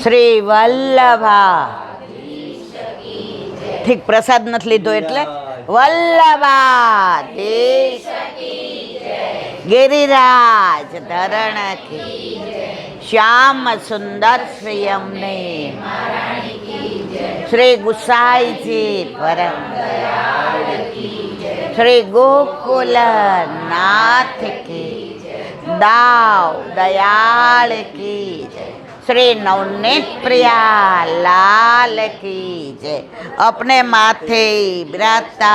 શ્રી વલ્લભા. ઠીક, પ્રસાદ નથી લીધો એટલે વલ્લભાધીશ ગિરિરાજ ધરણ કી, શ્યામ સુંદર શ્રી અમને શ્રી ગુસાઈજી પરમ, શ્રી ગોકુલ નાથ કી, દાવ દયાળ કી, श्री नवनीत प्रिया लाल की जय. अपने माथे बिराजता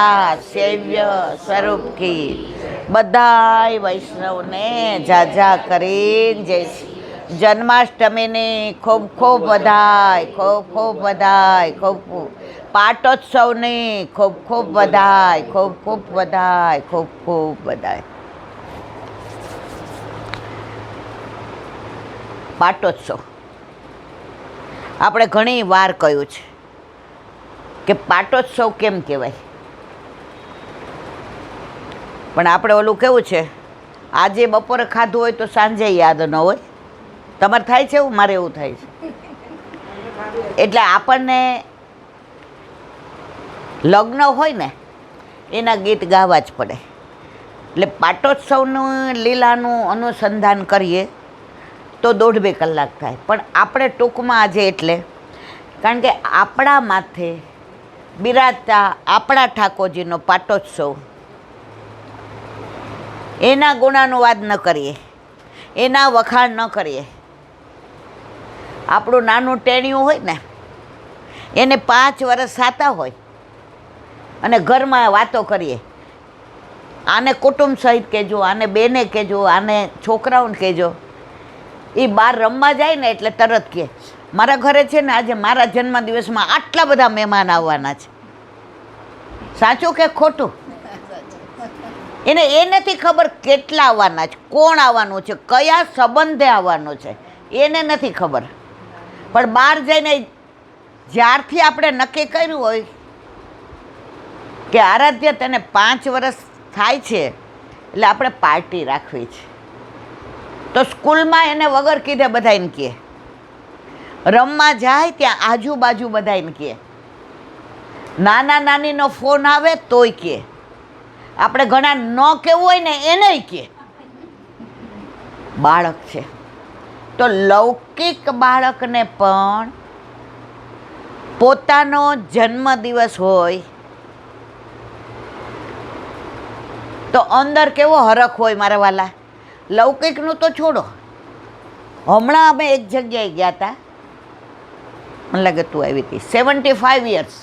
सेव्य स्वरूप की बधाई वैष्णवने जाजा કરીને જય જન્માષ્ટમીની ખૂબ ખૂબ બધાઈ, ખૂબ ખૂબ બધાઈ, ખૂબ ખૂબ પાટોત્સવની ખૂબ ખૂબ બધાઈ, ખૂબ ખૂબ બધાઈ, ખૂબ ખૂબ બધાઈ. પાટોત્સવ આપણે ઘણી વાર કહ્યું છે કે પાટોત્સવ કેમ કહેવાય, પણ આપણે ઓલું કેવું છે, આજે બપોરે ખાધું હોય તો સાંજે યાદ ન હોય. તમારે થાય છે એવું? મારે એવું થાય છે. એટલે આપણને લગ્ન હોય ને એના ગીત ગાવા જ પડે. એટલે પાટોત્સવનું લીલાનું અનુસંધાન કરીએ તો 1.5-2 કલાક થાય. પણ આપણે ટૂંકમાં આજે એટલે, કારણ કે આપણા માથે બિરાજતા આપણા ઠાકોરજીનો પાટોત્સવ, એના ગુણાનુવાદ ન કરીએ, એના વખાણ ન કરીએ. આપણું નાનું ટેણિયું હોય ને, એને 5 વર્ષ સાતા હોય અને ઘરમાં વાતો કરીએ, આને કુટુંબ સહિત કહેજો, આને બેને કહેજો, આને છોકરાઓને કહેજો. એ બહાર રમવા જાય ને એટલે તરત કહે, મારા ઘરે છે ને આજે મારા જન્મદિવસમાં આટલા બધા મહેમાન આવવાના છે. સાચું કે ખોટું? એને એ નથી ખબર કેટલા આવવાના છે, કોણ આવવાનું છે, કયા સંબંધે આવવાનું છે, એને નથી ખબર. પણ બહાર જઈને જ્યારથી આપણે નક્કી કર્યું હોય કે આરાધ્ય તેને 5 વર્ષ થાય છે એટલે આપણે પાર્ટી રાખવી છે, તો સ્કૂલમાં એને વગર કીધે બધાને કહે, રમવા જાય ત્યાં આજુબાજુ બધાને કહે, નાના નાનીનો ફોન આવે તોય કહે, આપણે ઘણા ન કહેવું હોય ને એને કહે. બાળક છે તો લૌકિક બાળકને પણ પોતાનો જન્મદિવસ હોય તો અંદર કેવો હરખ હોય મારા વાલા. લૌકિકનું તો છોડો, હમણાં અમે એક જગ્યાએ ગયા હતા, મને લાગે તું આવી હતી, 75 યર્સ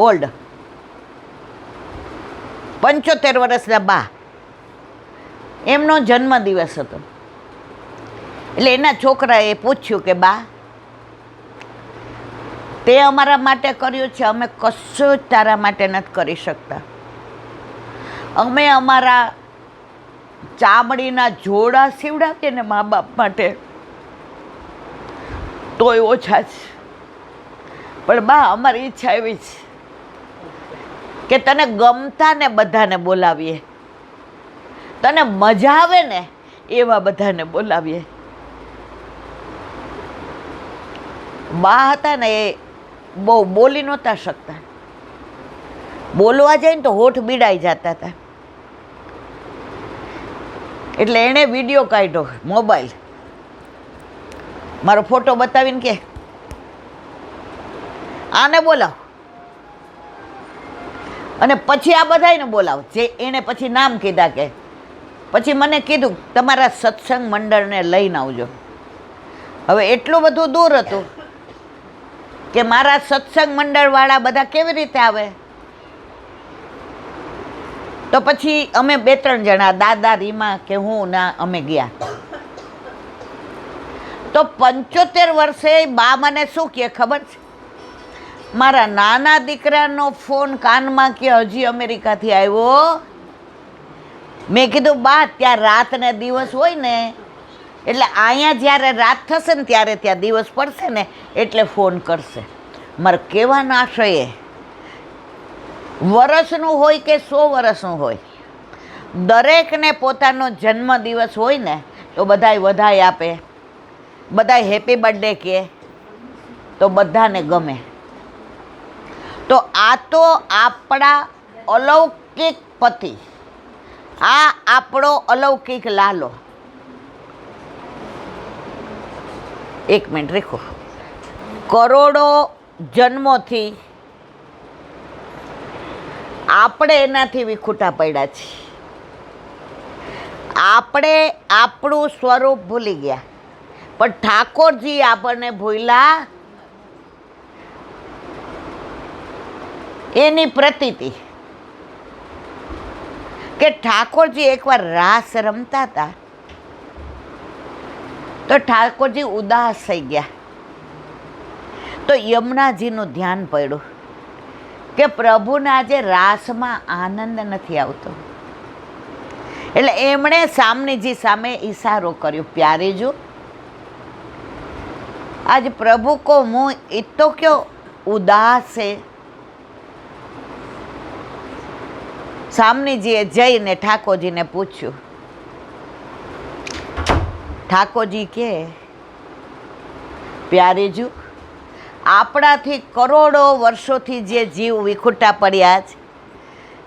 ઓલ્ડ, 75 વર્ષના બા, એમનો જન્મદિવસ હતો. એટલે એના છોકરાએ પૂછ્યું કે બા, તે અમારા માટે કર્યું છે, અમે કશું જ તારા માટે નથી કરી શકતા. અમે અમારા ચામડીના જોડા સીવડાવીએ ને મા બાપ માટે તોય ઓછા છે, પણ બા અમારી ઈચ્છા એવી છે કે તને ગમતા ને બધાને બોલાવીએ, તને મજા આવે ને એવા બધાને બોલાવીએ. બા હતા ને એ બહુ બોલી નહોતા શકતા, બોલવા જાય ને તો હોઠ બીડાઈ જતા હતા. એટલે એણે વિડીયો કાઢ્યો, મોબાઈલ, મારો ફોટો બતાવીને કે આને બોલાવ, અને પછી આ બધાને બોલાવ. જે એણે પછી નામ કીધા, કે પછી મને કીધું તમારા સત્સંગ મંડળને લઈને આવજો. હવે એટલું બધું દૂર હતું કે મારા સત્સંગ મંડળવાળા બધા કેવી રીતે આવે? તો પછી અમે 2-3 જણા, દાદા, રીમા કે હું ના, અમે ગયા. તો 75 વર્ષે બા મને શું કહે ખબર છે? મારા નાના દીકરાનો ફોન કાનમાં કે હજી અમેરિકાથી આવ્યો. મેં કીધું બા, ત્યાં રાત ને દિવસ હોય ને, એટલે અહીંયા જ્યારે રાત થશે ને ત્યારે ત્યાં દિવસ પડશે ને એટલે ફોન કરશે. મારે કહેવાનો આશય વર્ષનું હોય કે 100 વર્ષનું હોય, દરેકને પોતાનો જન્મદિવસ હોય ને તો બધાય વધાઈ આપે, બધાય હેપી બર્થડે કહે, તો બધાને ગમે. તો આ તો આપણા અલૌકિક પતિ, આ આપણો અલૌકિક લાલો. એક મિનિટ રેખો. કરોડો જન્મોથી આપણે એનાથી વિખૂટા પડ્યા છીએ. આપણે આપણું સ્વરૂપ ભૂલી ગયા, પણ ઠાકોરજી આપણને ભૂલ્યા એની પ્રતીતિ કે ઠાકોરજી એકવાર રાસ રમતા હતા તો ઠાકોરજી ઉદાસ થઈ ગયા. તો યમુનાજીનું ધ્યાન પડ્યું કે પ્રભુને આજે રાસમાં આનંદ નથી આવતો. એટલે એમણે સામનેજી સામે ઈશારો કર્યો, પ્યારેજો આજ પ્રભુ કો મુँह इतो क्यों उदास है. સામનેજીએ જઈને ઠાકોરજીને પૂછ્યું. ઠાકોરજી કે પ્યારેજુ, આપણાથી કરોડો વર્ષોથી જે જીવ વિખૂટા પડ્યા છે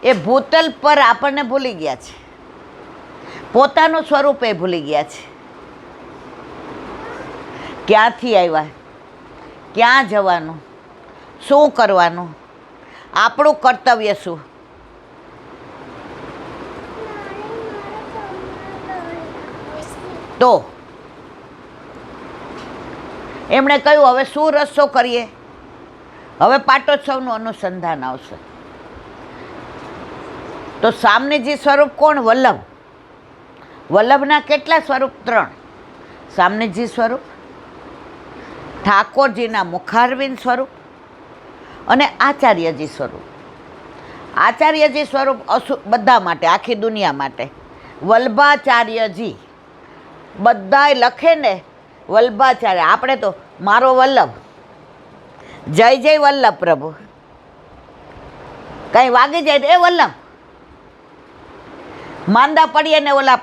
એ ભૂતલ પર આપણને ભૂલી ગયા છે, પોતાનું સ્વરૂપ એ ભૂલી ગયા છે. ક્યાંથી આવ્યા, ક્યાં જવાનું, શું કરવાનું, આપણું કર્તવ્ય શું. તો એમણે કહ્યું હવે શું રસ્તો કરીએ, હવે પાટોત્સવનું અનુસંધાન આવશે. તો સામનેજી સ્વરૂપ કોણ? વલ્લભ. વલ્લભના કેટલા સ્વરૂપ? 3. સામનેજી સ્વરૂપ, ઠાકોરજીના મુખારવિંદ સ્વરૂપ અને આચાર્યજી સ્વરૂપ. આચાર્યજી સ્વરૂપ બધા માટે, આખી દુનિયા માટે. વલ્ભાચાર્યજી બધાય લખે ને વલ્ભાચાર્ય, આપણે તો મારો વલ્લભ, જય જય વલ્લભ પ્રભુ. કંઈ વાગી જાય તો એ વલ્લભ. માંદા પડીએ ને ઓલા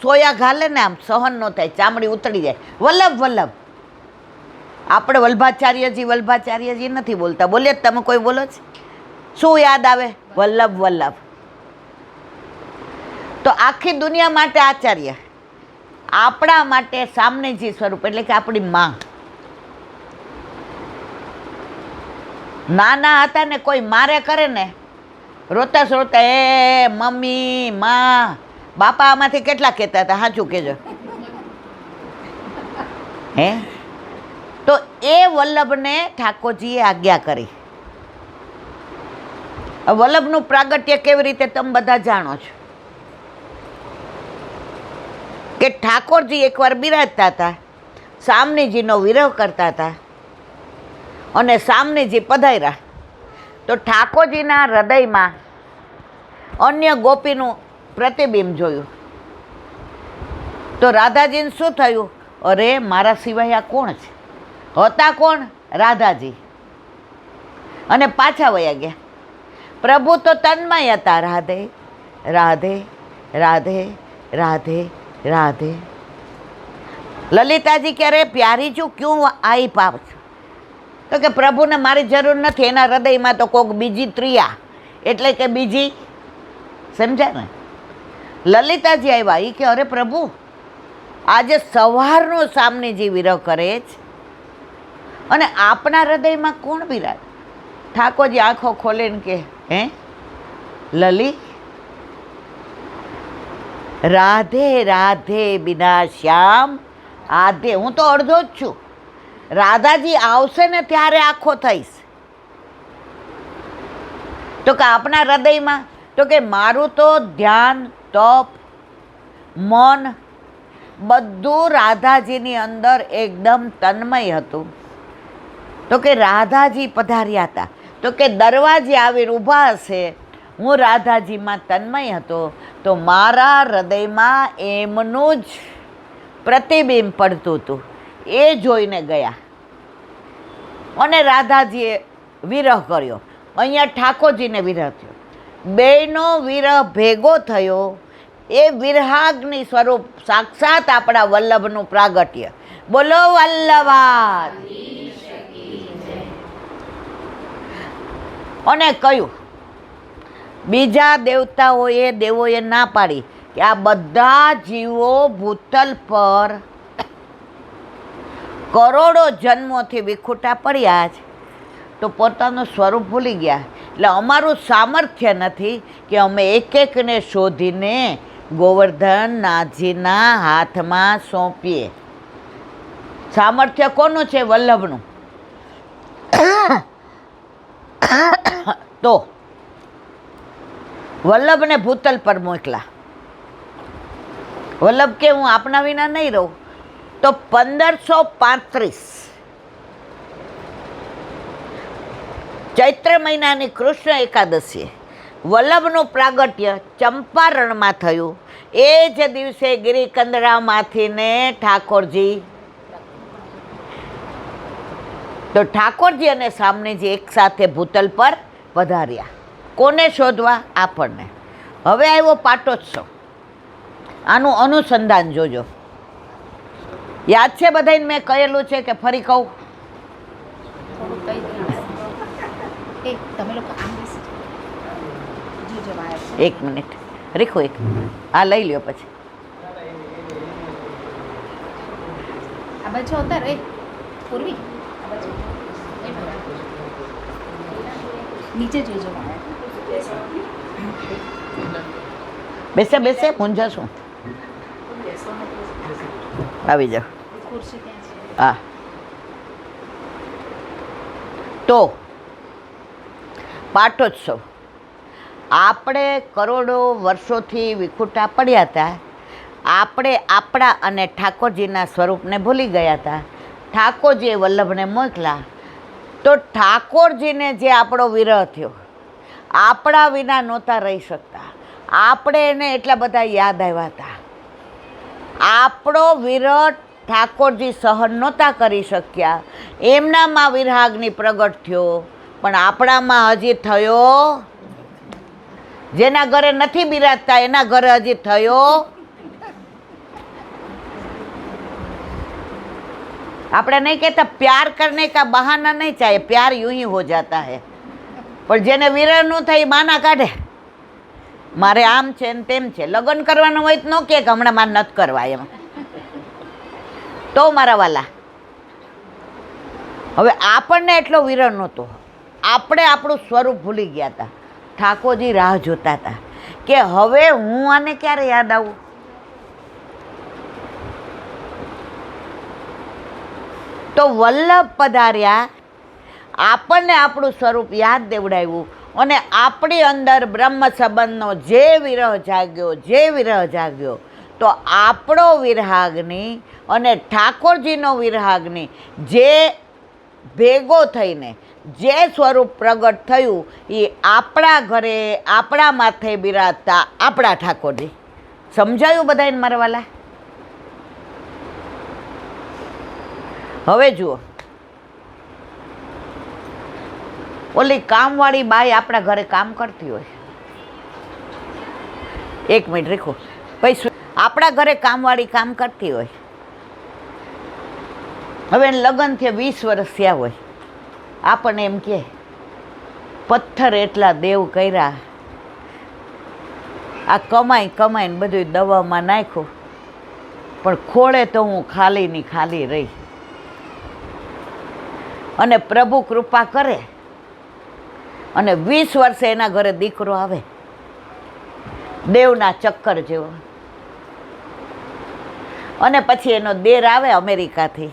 સોયા ઘાલે ને આમ સહન ન થાય, ચામડી ઉતરી જાય, વલ્લભ વલ્લભ. આપણે વલ્ભાચાર્યજી વલ્ભાચાર્યજી નથી બોલતા. બોલીએ તમે કોઈ બોલો છે? શું યાદ આવે? વલ્લભ વલ્લભ. તો આખી દુનિયા માટે આચાર્ય, આપણા માટે સામનેજી સ્વરૂપ એટલે કે આપણી માં. નાના હતા ને કોઈ મારે કરે ને રોતા રોતા એ મમ્મી માં, બાપા આમાંથી કેટલા કહેતા હતા? સાચું કહેજો. હે? તો એ વલ્લભને ઠાકોરજીએ આજ્ઞા કરી. વલ્લભનું પ્રાગટ્ય કેવી રીતે તમે બધા જાણો છો કે ઠાકોરજી એકવાર બિરાજતા હતા, સામનેજીનો વિરહ કરતા હતા અને સામનેજી પધાર્યા. તો ઠાકોરજીના હૃદયમાં અન્ય ગોપીનું પ્રતિબિંબ જોયું. તો રાધાજીને શું થયું? અરે મારા સિવાય આ કોણ છે? હતા કોણ? રાધાજી. અને પાછા વયા ગયા. પ્રભુ તો તન્મય હતા. રાધે રાધે રાધે રાધે રાધે. લલિતાજી ક્યારે પ્યારી છું ક્યું આઈ પાપ છું? તો કે પ્રભુને મારી જરૂર નથી, એના હૃદયમાં તો કોઈક બીજી ત્રિયા એટલે કે બીજી, સમજ્યા ને? લલિતાજી આવ્યા. એ કે અરે પ્રભુ આજે સવારનો સામનેજી વિરહ કરે છે અને આપણા હૃદયમાં કોણ બિરાજ? ઠાકોરજી આંખો ખોલીને કે હે લલી, રાધે રાધે બિના શ્યામ આધે. હું તો અડધો જ છું. રાધાજી આવશે ને ત્યારે આખો થઈશ. તો કે આપણા હૃદયમાં, તો કે મારું તો ધ્યાન, તપ, મન બધું રાધાજીની અંદર એકદમ તન્મય હતું. તો કે રાધાજી પધાર્યા હતા. તો કે દરવાજે આવીને ઊભા હશે, હું રાધાજીમાં તન્મય હતો, તો મારા હૃદયમાં એમનું જ પ્રતિબિંબ પડતું હતું. એ જોઈને ગયા અને રાધાજીએ વિરહ કર્યો. અહીંયા ઠાકોરજીને વિરહ થયો. બેયનો વિરહ ભેગો થયો. એ વિરહાગ્નિ સ્વરૂપ સાક્ષાત આપણા વલ્લભનું પ્રાગટ્ય. બોલો વલ્લભા. અને કહ્યું, બીજા દેવોએ ના પાડી કે આ બધા જીવો ભૂતલ પર કરોડો જન્મોથી વિખૂટા પડ્યા છે, તો પોતાનું સ્વરૂપ ભૂલી ગયા. એટલે અમારું સામર્થ્ય નથી કે અમે એક એકને શોધીને ગોવર્ધનનાથજીના હાથમાં સોંપીએ. સામર્થ્ય કોનું છે? વલ્લભનું. તો વલ્લભને ભૂતલ પર મોકલા. વલ્લભ કે હું આપના વિના નહીં રહું. તો 1535 ચૈત્ર મહિનાની કૃષ્ણ એકાદશીએ વલ્લભનું પ્રાગટ્ય ચંપારણમાં થયું. એ જ દિવસે ગિરિકંદરામાંથી ને ઠાકોરજી, તો ઠાકોરજી અને સામનેજી એક સાથે ભૂતલ પર પધાર્યા. કોને શોધવા? આપણને. હવે આવ્યો પાટોત્સવ. આનું અનુસંધાન જોજો. યાદ છે બધાને મેં કહેલું છે કે ફરી કહું? એક મિનિટ રીખો, એક આ લઈ લ્યો પછી. આ બાજુ અવતાર એ પૂર્વી નીચે જોજો. બેસે બેસે મૂંઝાશું. આવી જાઓ. ખુરશી ત્યાં છે. હા. તો પાટોત્સવ આપણે કરોડો વર્ષોથી વિખૂટા પડ્યા હતા. આપણે આપણા અને ઠાકોરજીના સ્વરૂપને ભૂલી ગયા હતા. ઠાકોરજીએ વલ્લભને મોકલા. તો ઠાકોરજીને જે આપણો વિરહ થયો, આપણા વિના નહોતા રહી શકતા. આપણે એને એટલા બધા યાદ આવ્યા હતા. આપણો વિરહ ઠાકોરજી સહન નહોતા કરી શક્યા. એમનામાં વિરહાગ્નિ પ્રગટ થયો, પણ આપણામાં હજી થયો. જેના ઘરે નથી બિરાજતા એના ઘરે હજી થયો. આપણે નહીં કહેતા પ્યાર કરને કા બહાના નહીં ચાહીએ, પ્યાર यूं ही हो जाता है. પણ જેને વિરહ ન થાય બહાના કાઢે. મારે આમ છે ને તેમ છે. લગ્ન કરવાનું હોય તો ન કે હમણાં મારે નથી કરવા એમ. તો મારા વાલા, હવે આપણને એટલો વિરહ નહોતો. આપણે આપણું સ્વરૂપ ભૂલી ગયા હતા. ઠાકોરજી રાહ જોતા હતા કે હવે હું આને ક્યારે યાદ આવું. તો વલ્લભ પધાર્યા, આપણને આપણું સ્વરૂપ યાદ દેવડાવ્યું અને આપણી અંદર બ્રહ્મ સંબંધનો જે વિરહ જાગ્યો, તો આપણો વિરહાગ્નિ અને ઠાકોરજીનો વિરહાગ્નિ જે ભેગો થઈને જે સ્વરૂપ પ્રગટ થયું એ આપણા ઘરે આપણા માથે બિરાજતા આપણા ઠાકોરજી. સમજાયું બધાને મારા વાલા? હવે જુઓ, ઓલી કામવાળી બાઈ આપણા ઘરે કામ કરતી હોય. એક મિનિટ રીખો. પછી આપણા ઘરે કામવાળી કામ કરતી હોય. હવે લગ્ન થયા 20 વર્ષ થયા હોય. આપણને એમ કે પથ્થર એટલા દેવ કર્યા, આ કમાઈને બધું દવામાં નાખ્યું, પણ ખોળે તો હું ખાલીની ખાલી રહી. અને પ્રભુ કૃપા કરે અને 20 વર્ષે એના ઘરે દીકરો આવે, દેવના ચક્કર જેવો. અને પછી એનો દેર આવે અમેરિકાથી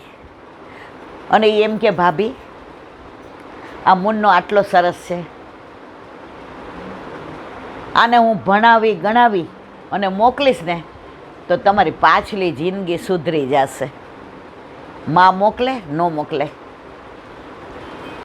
અને એમ કે ભાભી આ મુન્નો આટલો સરસ છે, આને હું ભણાવી ગણાવી અને મોકલીશ ને તો તમારી પાછલી જિંદગી સુધરી જશે. માં મોકલે ન મોકલે